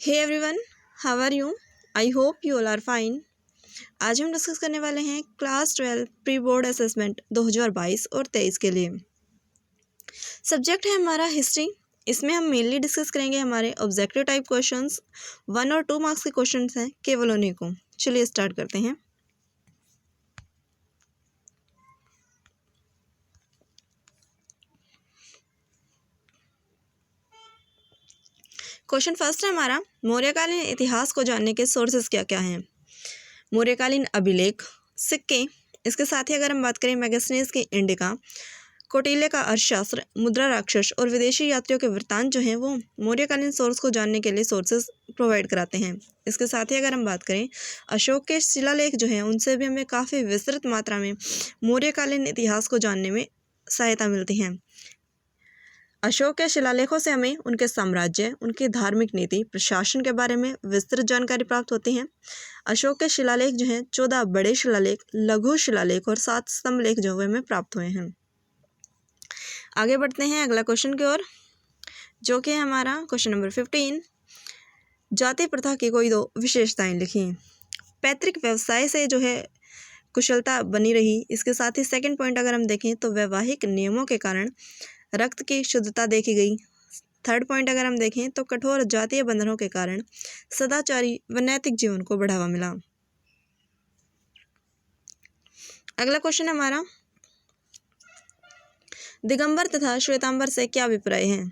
Hey everyone, how are you? I hope you all are fine. आज हम discuss करने वाले हैं क्लास 12 प्री बोर्ड असेसमेंट 2022 और 23 के लिए। सब्जेक्ट है हमारा हिस्ट्री। इसमें हम मेनली डिस्कस करेंगे हमारे ऑब्जेक्टिव टाइप क्वेश्चंस। 1 और 2 मार्क्स के क्वेश्चंस हैं केवल उन्हीं को। चलिए स्टार्ट करते हैं। क्वेश्चन फर्स्ट है हमारा, मौर्यकालीन इतिहास को जानने के सोर्सेज क्या क्या हैं? मौर्यकालीन अभिलेख, सिक्के, इसके साथ ही अगर हम बात करें मैगजीन्स की इंडिका, कौटिल्य का अर्थशास्त्र, मुद्रा राक्षस और विदेशी यात्रियों के वृत्तांत जो हैं वो मौर्यकालीन सोर्स को जानने के लिए सोर्सेज प्रोवाइड कराते हैं। इसके साथ ही अगर हम बात करें अशोक के शिलालेख जो हैं उनसे भी हमें काफ़ी विस्तृत मात्रा में मौर्यकालीन इतिहास को जानने में सहायता मिलती है। अशोक के शिलालेखों से हमें उनके साम्राज्य, उनकी धार्मिक नीति, प्रशासन के बारे में विस्तृत जानकारी प्राप्त होती है। अशोक के शिलालेख जो हैं 14 बड़े शिलालेख, लघु शिलालेख और 7 स्तंभ लेख जो हमें प्राप्त हुए हैं। आगे बढ़ते हैं अगला क्वेश्चन की ओर, जो कि है हमारा क्वेश्चन नंबर 15। जाति प्रथा की कोई 2 विशेषताएं लिखी। पैतृक व्यवसाय से जो है कुशलता बनी रही। इसके साथ ही सेकंड पॉइंट अगर हम देखें तो वैवाहिक नियमों के कारण रक्त की शुद्धता देखी गई। थर्ड पॉइंट अगर हम देखें तो कठोर जातीय बंधनों के कारण सदाचारी व नैतिक जीवन को बढ़ावा मिला। अगला क्वेश्चन है हमारा, दिगंबर तथा श्वेतांबर से क्या अभिप्राय है?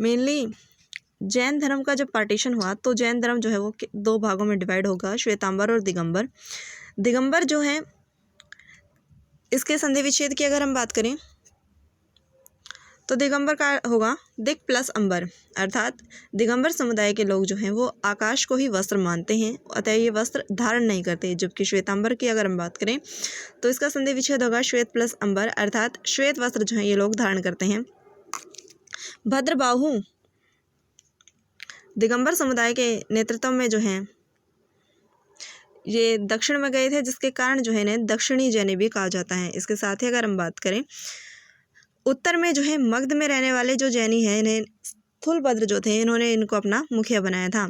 मेनली जैन धर्म का जब पार्टीशन हुआ तो जैन धर्म जो है वो 2 भागों में डिवाइड होगा, श्वेतांबर और दिगंबर। दिगंबर जो है इसके संधि विच्छेद की अगर हम बात करें तो दिगंबर का होगा दिक प्लस अंबर, अर्थात दिगंबर समुदाय के लोग जो हैं वो आकाश को ही वस्त्र मानते हैं, अतः ये वस्त्र धारण नहीं करते। जबकि श्वेतांबर की अगर हम बात करें तो इसका संधि विच्छेद होगा श्वेत प्लस अंबर, अर्थात श्वेत वस्त्र जो है ये लोग धारण करते हैं। भद्रबाहु दिगंबर समुदाय के नेतृत्व में जो है ये दक्षिण में गए थे, जिसके कारण जो है इन्हें दक्षिणी जैनी भी कहा जाता है। इसके साथ ही अगर हम बात करें उत्तर में जो है मगध में रहने वाले जो जैनी हैं इन्हें स्थूलभद्र जो थे इन्होंने इनको अपना मुखिया बनाया था।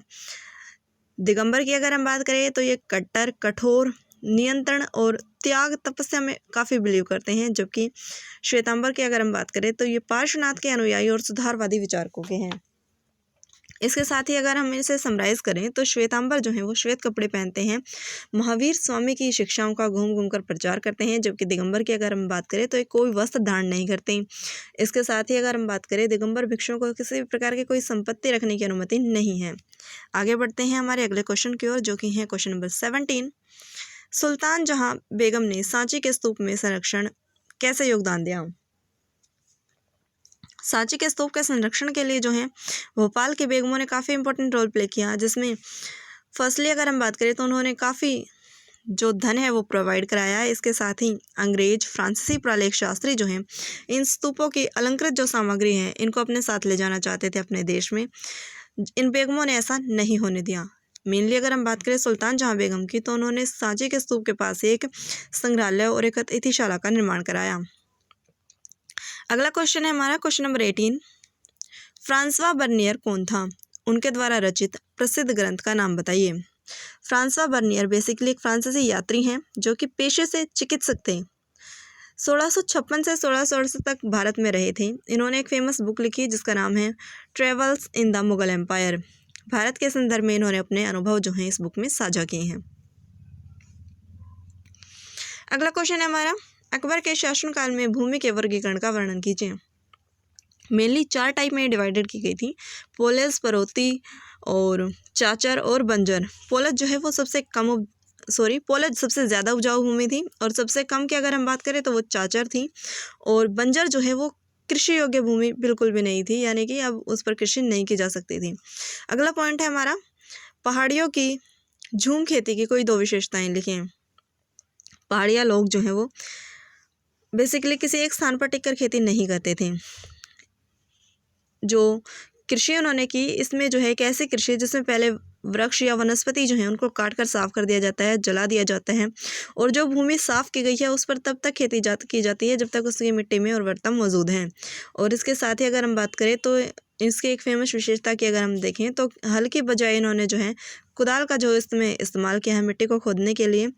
दिगंबर की अगर हम बात करें तो ये कट्टर, कठोर, नियंत्रण और त्याग तपस्या में काफ़ी बिलीव करते हैं। जबकि श्वेतांबर की अगर हम बात करें तो ये पार्श्वनाथ के अनुयायी और सुधारवादी विचारकों के हैं। इसके साथ ही अगर हम इसे समराइज करें तो श्वेतांबर जो हैं वो श्वेत कपड़े पहनते हैं, महावीर स्वामी की शिक्षाओं का घूम घूम कर प्रचार करते हैं। जबकि दिगंबर की अगर हम बात करें तो ये कोई वस्त्र धारण नहीं करते। इसके साथ ही अगर हम बात करें दिगंबर भिक्षुओं को किसी भी प्रकार की कोई संपत्ति रखने की अनुमति नहीं है। आगे बढ़ते हैं हमारे अगले क्वेश्चन की ओर, जो कि है क्वेश्चन नंबर 17। सुल्तान जहां बेगम ने सांची के स्तूप में संरक्षण कैसे योगदान दिया? सांची के स्तूप के संरक्षण के लिए जो है भोपाल के बेगमों ने काफ़ी इंपॉर्टेंट रोल प्ले किया, जिसमें फर्स्टली अगर हम बात करें तो उन्होंने काफ़ी जो धन है वो प्रोवाइड कराया है। इसके साथ ही अंग्रेज, फ्रांसीसी प्रालेख शास्त्री जो हैं इन स्तूपों की अलंकृत जो सामग्री है इनको अपने साथ ले जाना चाहते थे अपने देश में। इन बेगमों ने ऐसा नहीं होने दिया। मेनली अगर हम बात करें सुल्तान जहां बेगम की तो उन्होंने सांची के स्तूप के पास एक संग्रहालय और एक अतिथिशाला का निर्माण कराया। अगला क्वेश्चन है हमारा क्वेश्चन नंबर 18। फ्रांसवा बर्नियर कौन था? उनके द्वारा रचित प्रसिद्ध ग्रंथ का नाम बताइए। फ्रांसवा बर्नियर बेसिकली एक फ्रांसीसी यात्री हैं जो कि पेशे से चिकित्सक थे। 1656 से 1668 तक भारत में रहे थे। इन्होंने एक फेमस बुक लिखी जिसका नाम है travels in the Mughal empire. Bharat के संदर्भ में इन्होंने अपने अनुभव जो हैं इस बुक में साझा किए हैं। अगला क्वेश्चन है हमारा, अकबर के शासनकाल में भूमि के वर्गीकरण का वर्णन कीजिए। मेनली 4 टाइप में डिवाइडेड की गई थी, पोलेस, परोती और चाचर और बंजर। पोलज जो है वो पोलज सबसे ज़्यादा उपजाऊ भूमि थी और सबसे कम की अगर हम बात करें तो वो चाचर थी। और बंजर जो है वो कृषि योग्य भूमि बिल्कुल भी नहीं थी, यानी कि अब उस पर कृषि नहीं की जा सकती थी। अगला पॉइंट है हमारा, पहाड़ियों की झूम खेती की कोई 2 विशेषताएं लिखें। पहाड़िया लोग जो हैं वो बेसिकली किसी एक स्थान पर टिककर खेती नहीं करते थे। जो कृषि उन्होंने की इसमें जो है एक ऐसी कृषि जिसमें पहले वृक्ष या वनस्पति जो है उनको काट कर साफ कर दिया जाता है, जला दिया जाता है, और जो भूमि साफ की गई है उस पर तब तक खेती की जाती है जब तक उसकी मिट्टी में उर्वरता मौजूद है। और इसके साथ ही अगर हम बात करें तो इसकी एक फेमस विशेषता की अगर हम देखें तो हल की बजाय इन्होंने जो है कुदाल का जो इसमें इस्तेमाल किया है मिट्टी को खोदने के लिए।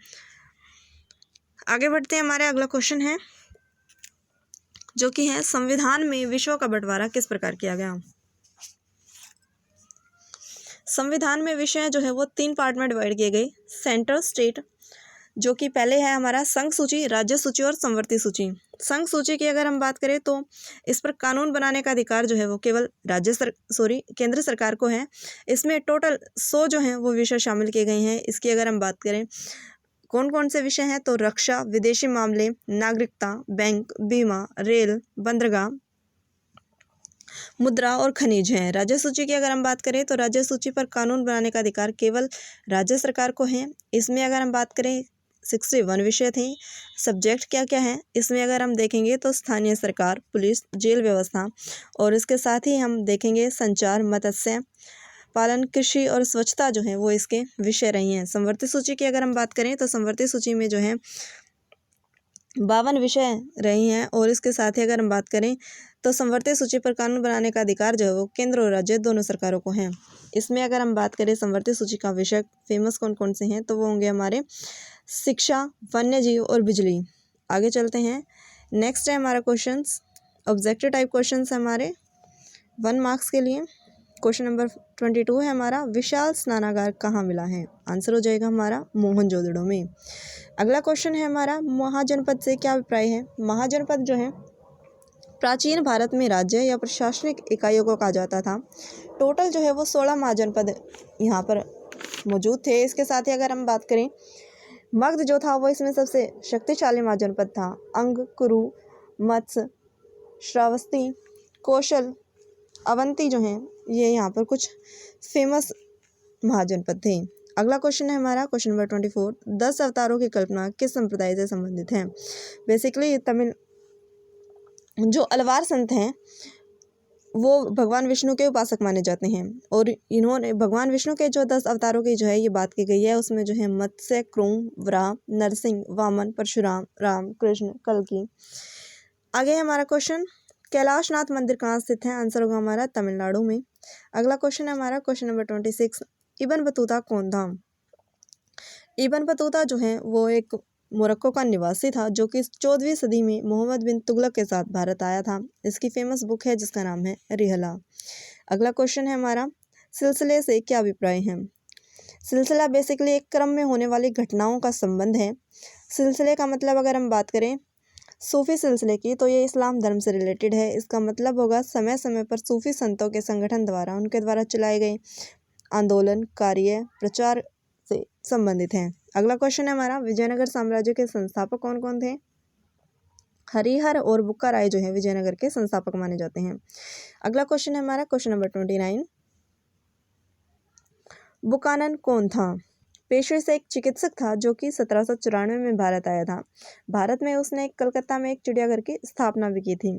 आगे बढ़ते हैं, हमारे अगला क्वेश्चन है जो कि है संविधान में विषयों का बंटवारा किस प्रकार किया गया। संविधान में विषय जो है वो 3 पार्ट में डिवाइड किए गए। सेंट्रल स्टेट, जो कि पहले है हमारा संघ सूची, राज्य सूची और संवर्ती सूची। संघ सूची की अगर हम बात करें तो इस पर कानून बनाने का अधिकार जो है वो केवल केंद्र सरकार को है। इसमें टोटल 100 जो हैं वो विषय शामिल किए गए हैं। इसकी अगर हम बात करें कौन कौन से विषय हैं तो रक्षा, विदेशी मामले, नागरिकता, बैंक, बीमा, रेल, बंदरगाह, मुद्रा और खनिज हैं। राज्य सूची की अगर हम बात करें तो राज्य सूची पर कानून बनाने का अधिकार केवल राज्य सरकार को है। इसमें अगर हम बात करें 61 विषय थे। सब्जेक्ट क्या क्या हैं इसमें अगर हम देखेंगे तो स्थानीय सरकार, पुलिस, जेल व्यवस्था और इसके साथ ही हम देखेंगे संचार, मत्स्य पालन, कृषि और स्वच्छता जो है वो इसके विषय रही हैं। संवर्ती सूची की अगर हम बात करें तो संवर्ती सूची में जो है 52 विषय रही हैं और इसके साथ ही अगर हम बात करें तो संवर्ती सूची पर कानून बनाने का अधिकार जो है वो केंद्र और राज्य दोनों सरकारों को है। इसमें अगर हम बात करें संवर्ती सूची का विषय फेमस कौन कौन से हैं तो वो होंगे हमारे शिक्षा, वन्य जीव और बिजली। आगे चलते हैं, नेक्स्ट है हमारा क्वेश्चन ऑब्जेक्टिव टाइप क्वेश्चन है हमारे 1 मार्क्स के लिए। क्वेश्चन नंबर 22 है हमारा विशाल स्नानागार कहाँ मिला है। आंसर हो जाएगा हमारा मोहनजोदड़ो में। अगला क्वेश्चन है हमारा महाजनपद से क्या अभिप्राय है। महाजनपद जो है प्राचीन भारत में राज्य या प्रशासनिक इकाइयों को कहा जाता था। टोटल जो है वो 16 महाजनपद यहाँ पर मौजूद थे। इसके साथ ही अगर हम बात करें मगध जो था वो इसमें सबसे शक्तिशाली महाजनपद था। अंग, कुरु, मत्स्य, श्रावस्ती, कौशल, अवंती जो हैं ये यहाँ पर कुछ फेमस महाजनपद थे। अगला क्वेश्चन है हमारा क्वेश्चन नंबर 24 10 अवतारों की कल्पना किस संप्रदाय से संबंधित है। बेसिकली तमिल जो अलवार संत हैं वो भगवान विष्णु के उपासक माने जाते हैं और इन्होंने भगवान विष्णु के जो 10 अवतारों की जो है ये बात की गई है। उसमें जो है मत्स्य, क्रूम, वराह, नरसिंह, वामन, परशुराम, राम, कृष्ण, कल्कि। आगे हमारा क्वेश्चन कैलाशनाथ मंदिर कहाँ स्थित है। आंसर होगा हमारा तमिलनाडु में। अगला क्वेश्चन है हमारा क्वेश्चन नंबर 26 इब्न बतूता कौन था। इब्न बतूता जो है वो एक मोरक्को का निवासी था जो कि 14वीं सदी में मोहम्मद बिन तुगलक के साथ भारत आया था। इसकी फेमस बुक है जिसका नाम है रिहला। अगला क्वेश्चन है हमारा सिलसिले से क्या अभिप्राय है। सिलसिला बेसिकली एक क्रम में होने वाली घटनाओं का संबंध है। सिलसिले का मतलब अगर हम बात करें सूफी सिलसिले की तो ये इस्लाम धर्म से रिलेटेड है। इसका मतलब होगा समय समय पर सूफी संतों के संगठन द्वारा उनके द्वारा चलाए गए आंदोलन, कार्य, प्रचार से संबंधित हैं। अगला क्वेश्चन है हमारा विजयनगर साम्राज्य के संस्थापक कौन कौन थे। हरिहर और बुक्का राय जो है विजयनगर के संस्थापक माने जाते हैं। अगला क्वेश्चन है हमारा क्वेश्चन नंबर 29 बुकानन कौन था। पेशे से एक चिकित्सक था जो कि 1794 में भारत आया था। भारत में उसने कलकत्ता में एक चिड़ियाघर की स्थापना भी की थी।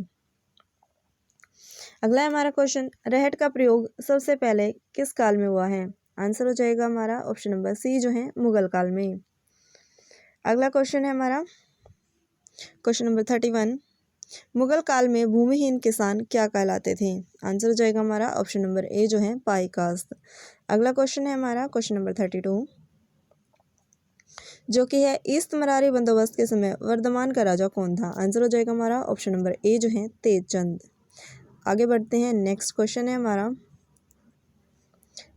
अगला है हमारा क्वेश्चन रहट का प्रयोग सबसे पहले किस काल में हुआ है। आंसर हो जाएगा हमारा ऑप्शन नंबर सी जो है मुगल काल में। अगला क्वेश्चन है हमारा क्वेश्चन नंबर 31 मुगल काल में भूमिहीन किसान क्या कहलाते थे। आंसर हो जाएगा हमारा ऑप्शन नंबर ए जो है पाई कास्त। अगला क्वेश्चन है हमारा क्वेश्चन नंबर 32 जो कि है ईस्ट मरारी बंदोबस्त के समय वर्धमान का राजा कौन था। आंसर हो जाएगा हमारा ऑप्शन नंबर ए जो है तेजचंद। आगे बढ़ते हैं, नेक्स्ट क्वेश्चन है हमारा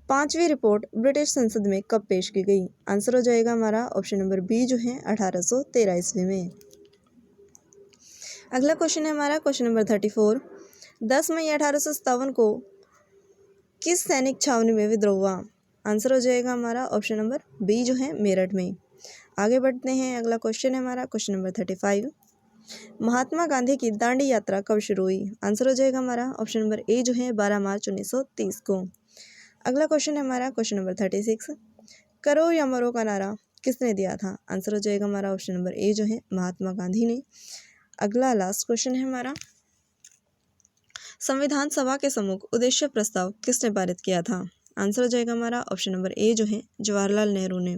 5वीं रिपोर्ट ब्रिटिश संसद में कब पेश की गई। आंसर हो जाएगा हमारा ऑप्शन नंबर बी जो है 1813 ईस्वी में। अगला क्वेश्चन है हमारा क्वेश्चन नंबर 34 10 मई 1857 को किस सैनिक छावनी में विद्रोह हुआ। आंसर हो जाएगा हमारा ऑप्शन नंबर बी जो है मेरठ में। आगे बढ़ते हैं, अगला क्वेश्चन है हमारा क्वेश्चन नंबर 35 महात्मा गांधी की दांडी यात्रा कब शुरू हुई। आंसर हो जाएगा हमारा ऑप्शन नंबर ए जो है 12 मार्च 1930 को। अगला क्वेश्चन है हमारा क्वेश्चन नंबर 36 करो या मरो का नारा किसने दिया था। आंसर हो जाएगा हमारा ऑप्शन नंबर ए जो है महात्मा गांधी ने। अगला लास्ट क्वेश्चन है हमारा संविधान सभा के सम्मुख उद्देश्य प्रस्ताव किसने पारित किया था। आंसर हो जाएगा हमारा ऑप्शन नंबर ए जो है जवाहरलाल नेहरू ने।